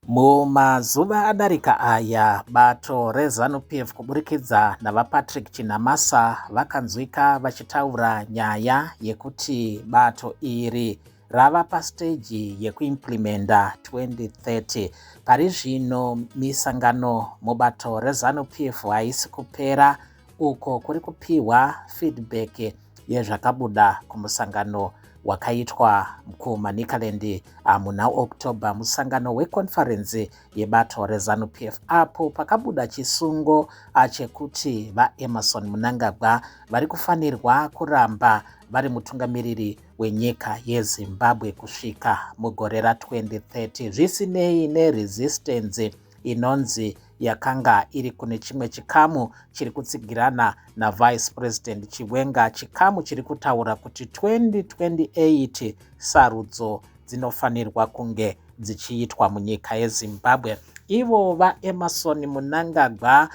Mumazuva adarika aya bato reZANU-PF kuburikidza navaPatrick Chinamasa vakanzwika vachitaura nyaya yekuti bato iri rava pastage yekuimplementa 2030. Pari zvino misangano mubato reZANU-PF haisi kupera, uko kuri kupiwa feedback yezvakabuda kumusangano wakaitwa kuManicaland muna October, musangano weconference yebato reZANU-PF, apo pakabuda chisungo chekuti vaEmmerson Mnangagwa vari kufanirwa kuramba vari mutungamiriri wenyika yeZimbabwe kusvika mugore ra2030, zvisinei neresistance inonzi yakanga iri kune chimwe chikamu chiri kutsigirana naVice President Chiwenga, chikamu chiri kutaura kuti 2028 sarudzo dzinofanirwa kunge dzichiitwa munyika yeZimbabwe. Ivo vaEmmerson Mnangagwa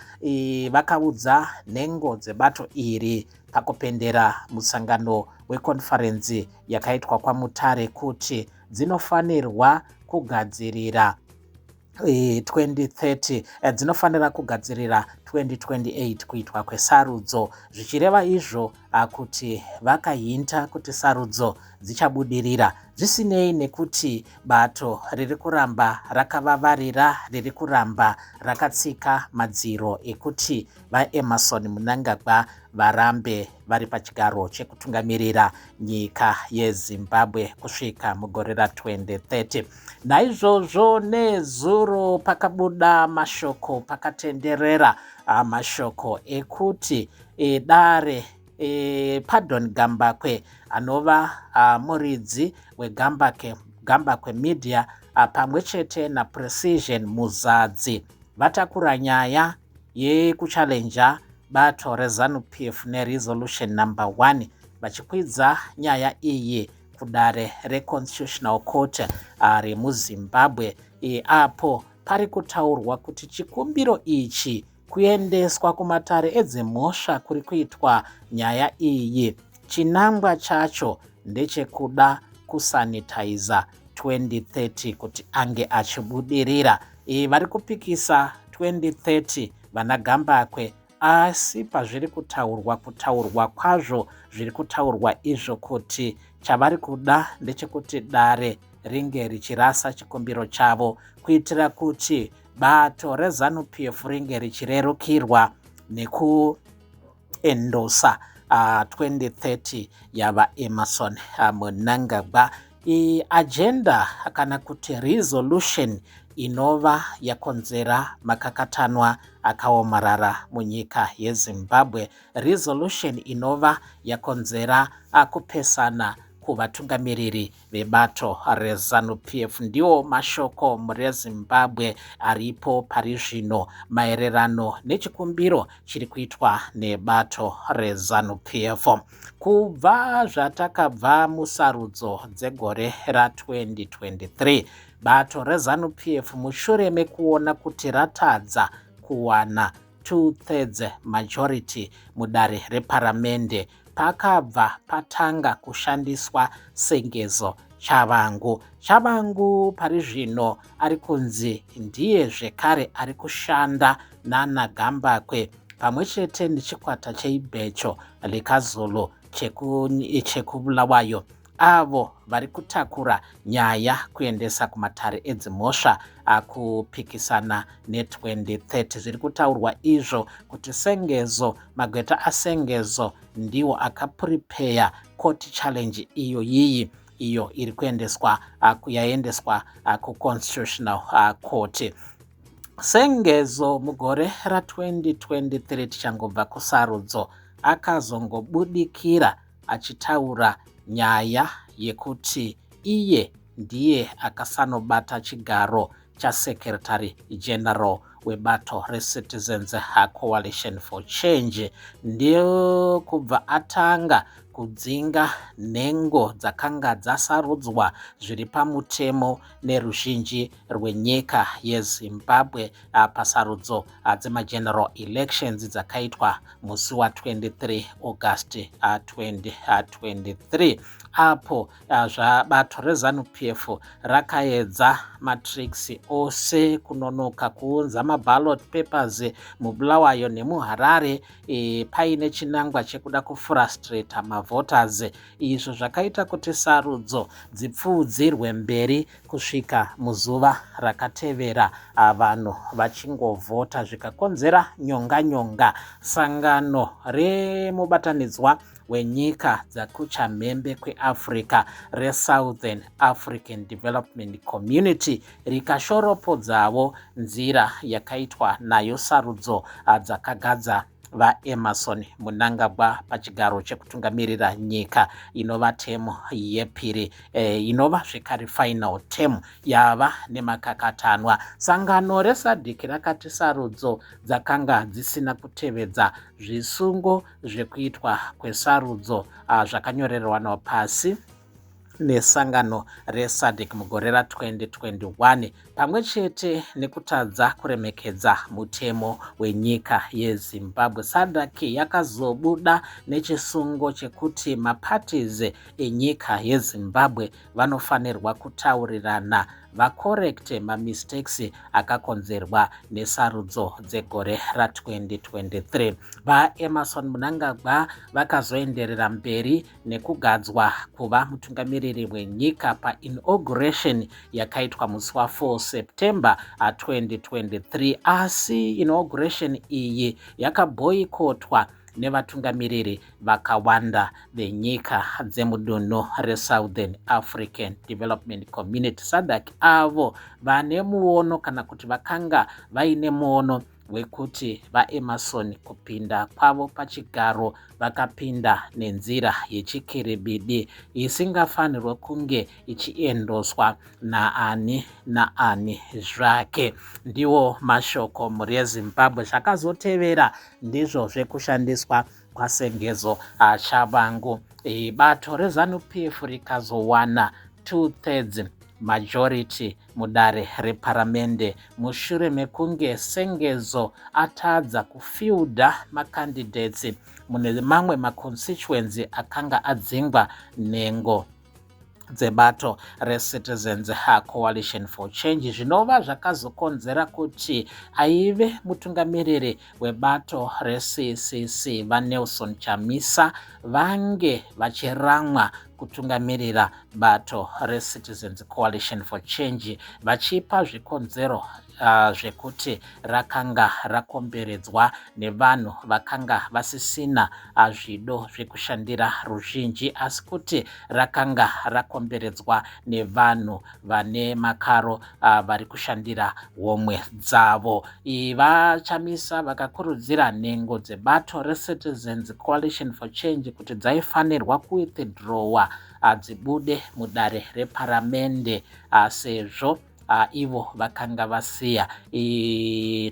vakaudza nhengo dzebato iri pakupendera musangano weconference yakaitwa kwaMutare kuti dzinofanirwa kugadzirira 2030 dzinofanira kugadzirira 2028 kuitwa kwesarudzo, zvichireva izvo kuti vakahinta kuti sarudzo dzichabudirira zvisinei nekuti bato riri kuramba rakavavarira, riri kuramba rakatsika madziro ekuti vaEmmerson Mnangagwa varambe vari pachigaro chekutungamirira nyika yeZimbabwe kusvika mugore ra2030. Naizvozvo nezuro pakabuda mashoko, pakatenderera mashoko ekuti dare Pardon Gambakwe anova muridzi weGambakwe Media pamwe chete naPrecision Muzadzi vatakura nyaya yekuchallenja bato reZANU-PF neresolution number 1 vachikwidza nyaya iyi kudare reConstitutional Court remuZimbabwe, apo pari kutaurwa kuti chikumbiro ichi kuendeswa kumatare edzimhosva kuri kuitwa nyaya iyi, chinangwa chacho ndechekuda kusanitiza 2030 kuti ange achibudirira. Vari kupikisa 2030 vana Gambakwe, asi pazviri kutaurwa kwazvo zviri kutaurwa izvo kuti chavari kuda ndechekuti dare ringe richirasa chikumbiro chavo kuitira kuti bato reZANU-PF ringe richirerukirwa nekuendosa 2030 yavaEmmerson Mnangagwa. Agenda kana kuti resolution inova yakonzera makakatanwa akaomarara munyika yeZimbabwe, resolution inova yakonzera kupesana kuvatungamiriri vebato reZANU-PF. Ndiwo mashoko mureZimbabwe aripo pari zvino maererano nechikumbiro chiri kuitwa nebato reZANU-PF. Kubva zvatakabva musarudzo dzegore ra2023, bato reZANU-PF mushure mekuona kuti ratadza kuwana 2/3 majority mudare reparamende, pakabva patanga kushandiswa sengezo Chavangu pari zvino ari kunzi ndiye zvekare ari kushanda nana Gambakwe pamwe chete nechikwata cheIbhecho leKaZulu chekubulawayo, avo vari kutakura nyaya kuendesa kumatare edzimhosva kupikisana ne2030. Zviri kutaurwa izvo kuti sengezo, magweta asengezo ndiwo akapuripeya court challenge iyo iri kuendeswa yaendeswa kuConstitutional Court. Sengezo mugore ra2023 tichangobva kusarudzo akazongobudikira achitaura nyaya yekuti iye ndiye akasanobata chigaro chaSecretary General webato reCitizens Coalition for Change. Ndiyo kubva atanga kudzinga nhengo dzakanga dzasarudzwa zviri pamutemo neruzhinji rwenyika yeZimbabwe pasarudzo dzemageneral elections dzakaitwa musi wa23 August 2023, apo bato reZANU-PF rakaedza matrix ose kunonoka kuunza maballot papers muBulawayo nemuHarare paine chinangwa chekuda kufrustrata mavoters. Izvo zvakaita kuti sarudzo dzipfuudzirwe mberi kusvika muzuva rakatevera vanhu vachingovhota zvikakonzera nyonga. Sangano remubatanidzwa wenyika dzakuchamhembe kweAfrica reSouthern African Development Community rikashoropodzawo nzira yakaitwa nayo sarudzo dzakagadza vaEmmerson Mnangagwa pachigaro chekutungamirira nyika inova temu yepiri inova zvekare final term yava nemakakatanwa. Sangano reSADC rakati sarudzo dzakanga dzisina kutevedza zvisungo zvekuitwa kwesarudzo zvakanyorerwa pasi nesangano reSADC mugore ra2021 pamwe chete nekutadza kuremekedza mutemo wenyika yeZimbabwe. SADC yakazobuda nechisungo chekuti maparties enyika yeZimbabwe vanofanirwa kutaurirana vakorekte mamistakes akakonzerwa nesarudzo dzegore ra2023. VaEmmerson Mnangagwa vakazoenderera mberi nekugadzwa kuva mutungamiriri wenyika painauguration yakaitwa musi wa4 September 2023, asi inauguration iyi yakabhoikotwa nevatungamiriri vakawanda venyika dzemudunhu reSouthern African Development Community SADC avo vane muono kana kuti vakanga vaine muono wekuti vaEmmerson kupinda kwavo pachigaro vakapinda nenzira yechikiribidi isingafanirwe kunge ichiendoswa naani zvake. Ndiwo mashoko muri yeZimbabwe. Zvakazotevera ndizvo zvekushandiswa kwasengezo chavangu. Bato reZANU-PF rikazowana 2/3 majority mudare reparamende mushure mekunge sengezo atadza kufiudha makandidates mune mamwe maconstituency akanga adzingwa nhengo dzebato reCitizens Coalition for Change, zvinova zvakazokonzera kuti aive mutungamiriri webato reCCC vaNelson Chamisa vange vachiramwa kutungamirira bato reCitizens Coalition for Change vachipa zvikonzero zvekuti rakanga rakomberedzwa nevanhu vakanga vasisina zvido zvekushandira ruzhinji, asi kuti rakanga rakomberedzwa nevanhu vane makaro vari kushandira homwe dzavo. VaChamisa vakakurudzira nhengo dzebato reCitizens Coalition for Change kuti dzaifanirwa kuwithdrawa dzibude mudare reparamende sezvo ivo vakanga vasiya.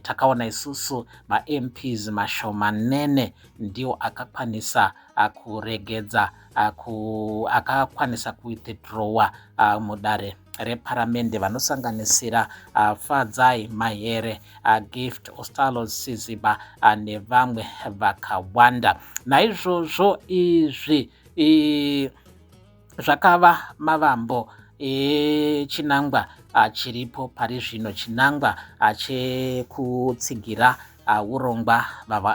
Takaona isusu maMPs mashomanene ndiwo akakwanisa kuregedza akakwanisa kuwithdrawa mudare reparamende vanosanganisira Fadzai Mahere, Gift Ostalos Siziba nevamwe vakawanda. Naizvozvo izvi zvakava mavambo chinangwa chiripo pari zvino, chinangwa chekutsigira urongwa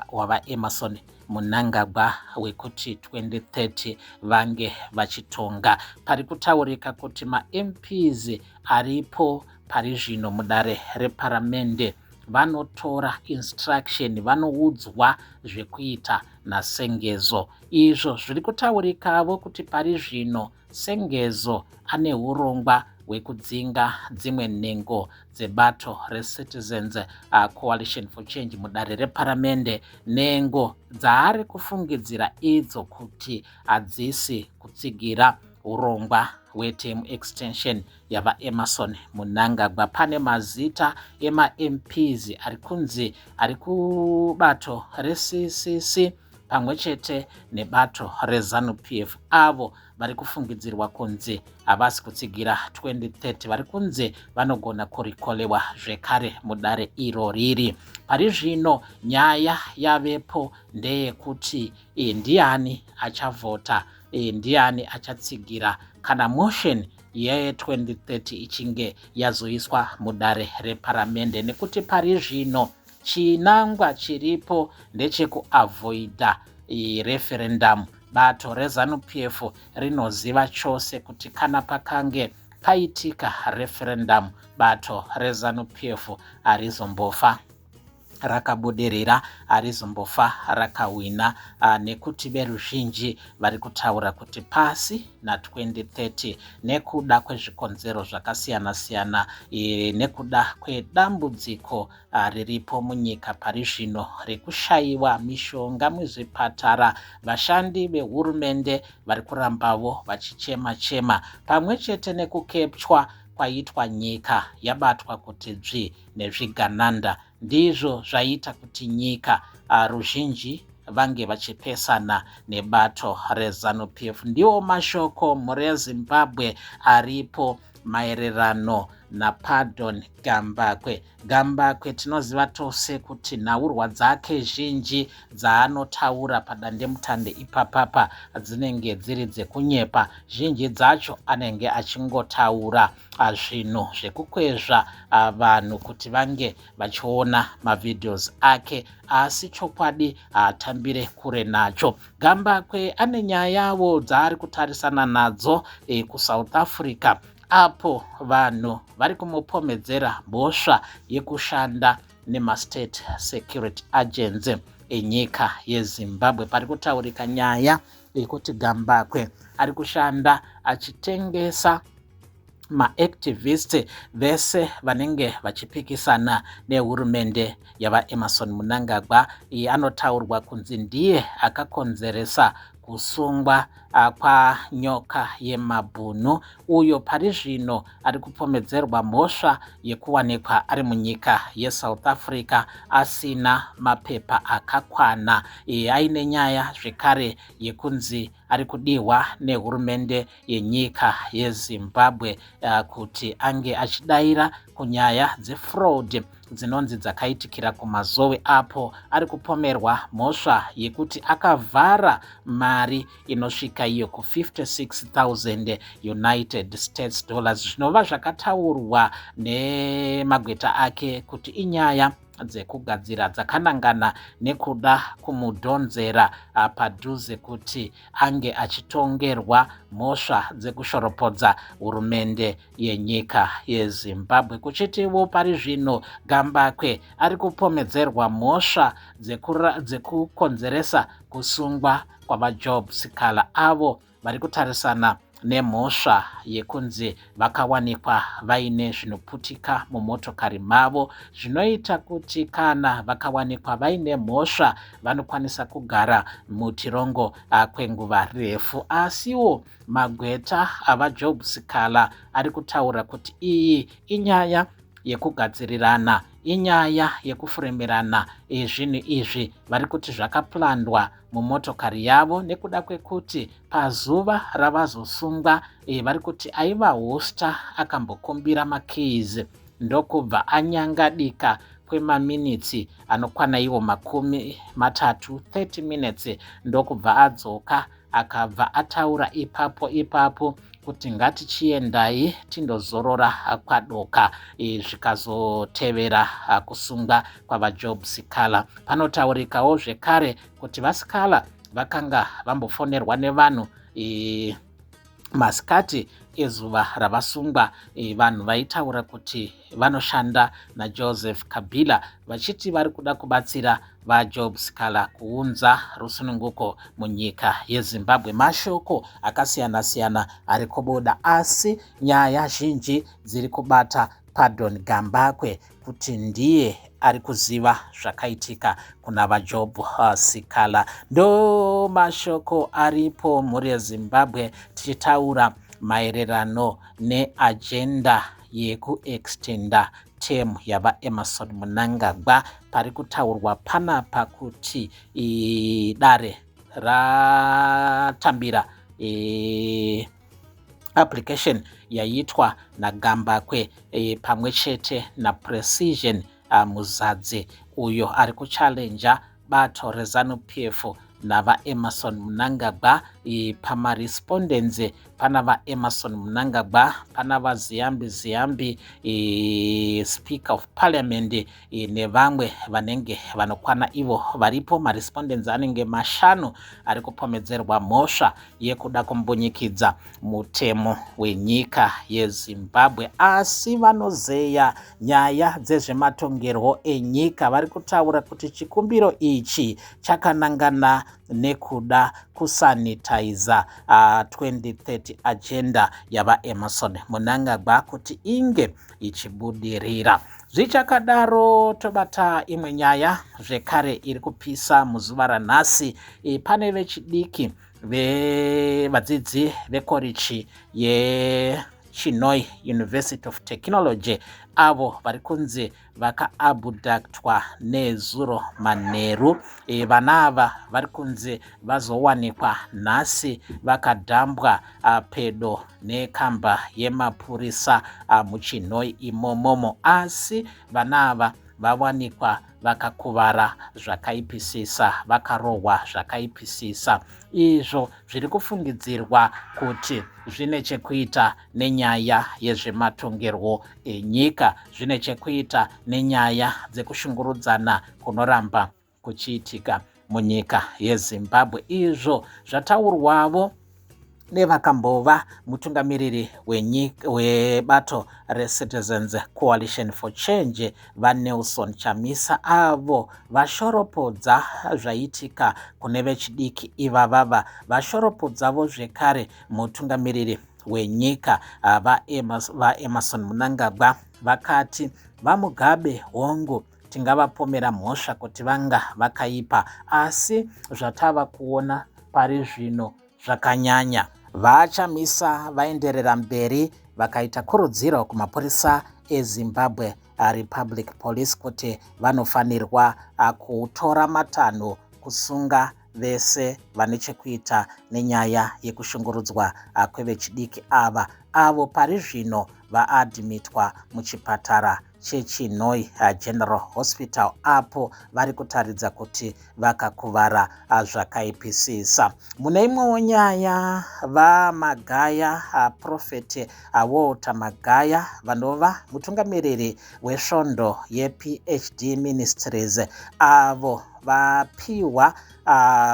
hwavaEmmerson Mnangagwa wekuti 2030 vange vachitonga. Pari kutaurika kuti maMPs aripo pari zvino mudare reparamende vanotora instruction, vanoudzwa zvekuita nasengezo. Izvo zviri kutaurikavo kuti pari zvino sengezo ane urongwa hwekudzinga dzimwe nhengo dzebato reCitizens Coalition for Change mudare reparamende, nhengo dzaari kufungidzira idzo kuti hadzisi kutsigira urongwa hweterm extension yavaEmmerson Mnangagwa. Pane mazita emaMPs ari kunzi ari kubato reCCC pamwe chete nebato reZANU-PF avo vari kufungidzirwa kunzi havasi kutsigira 2030 vari kunzi vanogona kurikolewa zvekare mudare iro riri. Pari zvino nyaya yavepo ndeyekuti ndiani achavhota, ndiani achatsigira kana motion ye2030 ichinge yazoiswa mudare reparamende, nekuti pari zvino chinangwa chiripo ndechekuavoida referendum. Bato reZANU-PF rinoziva chose kuti kana pakange paitika referendum, bato reZANU-PF harizombofa rakabudirira, harizombofa rakawina, nekuti veruzhinji vari kutaura kuti pasi na2030 nekuda kwezvikonzero zvakasiyana-siyana, nekuda kwedambudziko riripo munyika pari zvino rekushayiwa mishonga muzvipatara, vashandi vehurumende vari kurambavo vachichema-chema, pamwe chete nekukepchwa kwaitwa nyika yabatwa kuti dzvi nezvigananda, ndizvo zvaita kuti nyika ruzhinji vange vachipesana nebato reZANU-PF. Ndiwo mashoko mureZimbabwe aripo maererano naPardon Gambakwe. Gambakwe tinoziva tose kuti nhaurwa dzake zhinji dzaanotaura padandemutande ipapapa dzinenge dziri dzekunyepa, zhinji dzacho anenge achingotaura zvinhu zvekukwezva vanhu kuti vange vachiona mavidheos ake, asi chokwadi haatambire kure nacho. Gambakwe ane nyayavo dzaari kutarisana nadzo kuSouth Africa, apo vanhu vari kumupomedzera mhosva yekushanda nemastate security agency enyika yeZimbabwe. Pari kutaurika nyaya yekuti Gambakwe ari kushanda achitengesa maactivist vese vanenge vachipikisana nehurumende yavaEmmerson Mnangagwa. Anotaurwa kunzi ndiye akakonzeresa kusungwa kwanyoka yemabhunu, uyo pari zvino ari kupomedzerwa mhosva yekuwanikwa ari munyika yeSouth Africa asina mapepa akakwana. Aine nyaya zvekare yekunzi ari kudiwa nehurumende yenyika yeZimbabwe kuti ange achidaira kunyaya dzefraud dzinonzi dzakaitikira kumazowe, apo ari kupomerwa mhosva yekuti akavhara mari inosvika iyo ku$56,000 United States dollars, zvinova zvakataurwa nemagweta ake kuti inyaya dzekugadzira dzakanangana nekuda kumudhonzera padhuze kuti ange achitongerwa mhosva dzekushoropodza hurumende yenyika yeZimbabwe. Kuchitiwo pari zvino Gambakwe ari kupomedzerwa mhosva dzekukonzeresa kusungwa kwavaJob Sikala, avo vari kutarisana nemhosva yekunzi vakawanikwa vaine zvinoputika mumotokari mavo, zvinoita kuti kana vakawanikwa vaine mhosva vanokwanisa kugara mutirongo kwenguva refu. Asiwo magweta avaJob Sikala ari kutaura kuti iyi inyaya yekugadzirirana, inyaya yekufuremerana zvinhu izvi vari kuti zvakaplandwa mumotokari yavo, nekuda kwekuti pazuva ravazosungwa vari kuti aiva hosta akambokumbira makeys, ndokubva anyangadika kwemaminitsi anokwana iwo 30 minutes, ndokubva adzoka akabva ataura ipapo kuti ngatichiendai tindozorora kwadoka, zvikazotevera kusungwa kwavaJob Sikala. Panotaurikawo zvekare kuti vaSikala vakanga vambofonerwa nevanhu masikati ezuva ravasungwa, vanhu vaitaura kuti vanoshanda naJoseph Kabila vachiti vari kuda kubatsira vaJob Sikala kuunza rusununguko munyika yeZimbabwe. Mashoko akasiyana-siyana ari kubuda, asi nyaya zhinji dziri kubata Pardon Gambakwe kuti ndiye ari kuziva zvakaitika kuna vaJob Sikala. Ndo mashoko aripo mureZimbabwe tichitaura maererano neagenda yekuextenda temu yavaEmmerson Mnangagwa. Pari kutaurwa panapa kuti dare ratambira application yaitwa naGambakwe pamwe chete naPrecision Muzadzi uyo ari kuchallenja bato reZANU-PF navaEmmerson Mnangagwa. Pamarespondents pana vaEmmerson Mnangagwa, pana vaZiyambi Speaker of Parliament nevamwe vanenge vanokwana ivo varipo. Marespondents anenge 5 ari kupomedzerwa mhosva yekuda kumbunyikidza mutemo wenyika yeZimbabwe. Asi vanozeya nyaya dzezvematongerwo enyika vari kutaura kuti chikumbiro ichi chakanangana nekuda kusanitiza 2030 agenda yavaEmmerson Mnangagwa kuti inge ichibudirira. Zvichakadaro tobata imwe nyaya zvekare iri kupisa muzuva ranhasi. Pane vechidiki vadzidzi vekorichi yeChinoi University of Technology avo vari kunzi vakaabductwa neZuro manheru. Vana ava vari kunzi vazowanikwa nhasi vakadhambwa pedo nekamba yemapurisa muChinoi imomomo, asi vana ava vawanikwa vakakuvara zvakaipisisa, vakarohwa zvakaipisisa. Izvo zviri kufungidzirwa kuti zvine chekuita nenyaya yezvematongerwo enyika, zvine chekuita nenyaya dzekushungurudzana kunoramba kuchiitika munyika yeZimbabwe. Izvo zvataurwavo nevakambova mutungamiriri webato reCitizens Coalition for Change vaNelson Chamisa, avo vashoropodza zvaitika kune vechidiki ivavava. Vashoropodzavo zvekare mutungamiriri wenyika vaEmmerson Mnangagwa, vakati vaMugabe hongu tingavapomera mhosva kuti vanga vakaipa, asi zvatava kuona pari zvino zvakanyanya. VaChamisa vaenderera mberi vakaita kurudziro kumapurisa eZimbabwe Republic Police kuti vanofanirwa kutora matanho kusunga vese vane chekuita nenyaya yekushungurudzwa kwevechidiki ava, avo pari zvino vaadhimitwa muchipatara cheChinoi General Hospital, apo vari kutaridza kuti vakakuvara zvakaipisisa. Mune imwewo nyaya, vaMagaya Prophet Walter Magaya vanova mutungamiriri wesvondo yePhD Ministries, avo vapiwa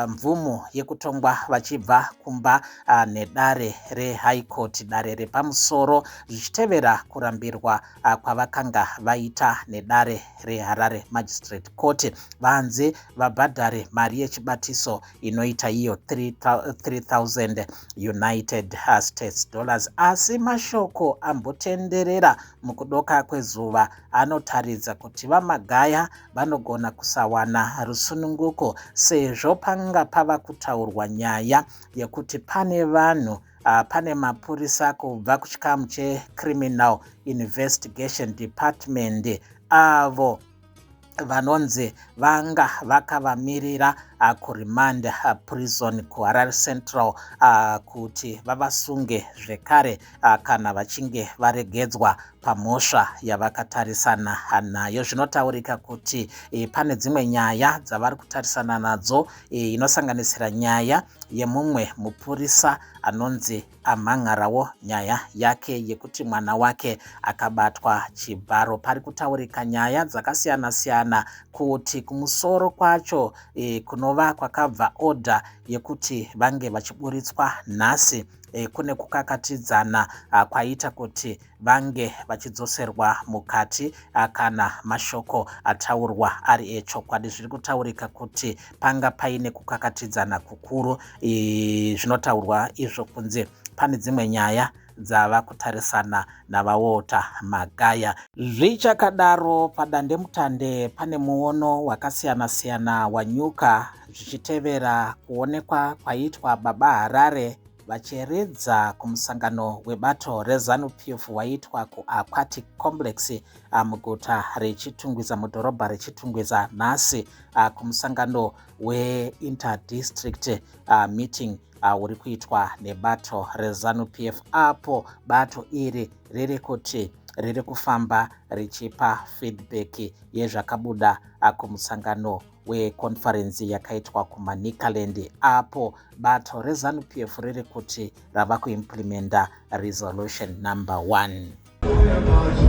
mvumo yekutongwa vachibva kumba nedare reHigh Court, dare repamusoro, zvichitevera kurambirwa kwavakanga vaita nedare reHarare Magistrate Court. Vanzi vabhadhare mari yechibatiso inoita iyo 3,000 United States dollars. Asi mashoko ambotenderera mukudoka kwezuva anotaridza kuti vaMagaya vanogona kusawana rusununguko, sezvo panga pava kutaurwa nyaya yekuti pane vanhu pane mapurisa kubva kuchikamu cheCriminal Investigation Department avo vanonzi vanga vakavamirira kuRemand prison kuHarare Central kuti vavasunge zvekare kana vachinge varegedzwa pamhosva yavakatarisana nayo. Zvinotaurika kuti pane dzimwe nyaya dzavari kutarisana nadzo, inosanganisira nyaya yemumwe mupurisa anonzi amhan'arawo nyaya yake yekuti mwana wake akabatwa chibharo. Pari kutaurika nyaya dzakasiyana siyana kuti kumusoro kwacho kunova kwakabva order yekuti vange vachiburitswa nhasi kune kukakatidzana kwaita kuti vange vachidzoserwa mukati kana mashoko ataurwa ari echokwadi. Zviri kutaurika kuti panga paine kukakatidzana kukuru. Zvinotaurwa izvo kunze pane dzimwe nyaya dzava kutarisana navaWalter Magaya. Zvichakadaro, padandemutande pane muono wakasiyana siyana wanyuka zvichitevera kuonekwa kwaitwa baba Harare vachiridza kumusangano webato reZANU-PF waitwa kuAquatic Complex muguta reChitungwiza, mudhorobha reChitungwiza nhasi, kumusangano weInter-District meeting uri kuitwa nebato reZANU-PF, apo bato iri riri kuti riri kufamba richipa feedback yezvakabuda kumusangano wekonferensi yakaitwa kuManicaland, apo bato reZANU-PF riri kuti rava kuimplementa resolution number 1.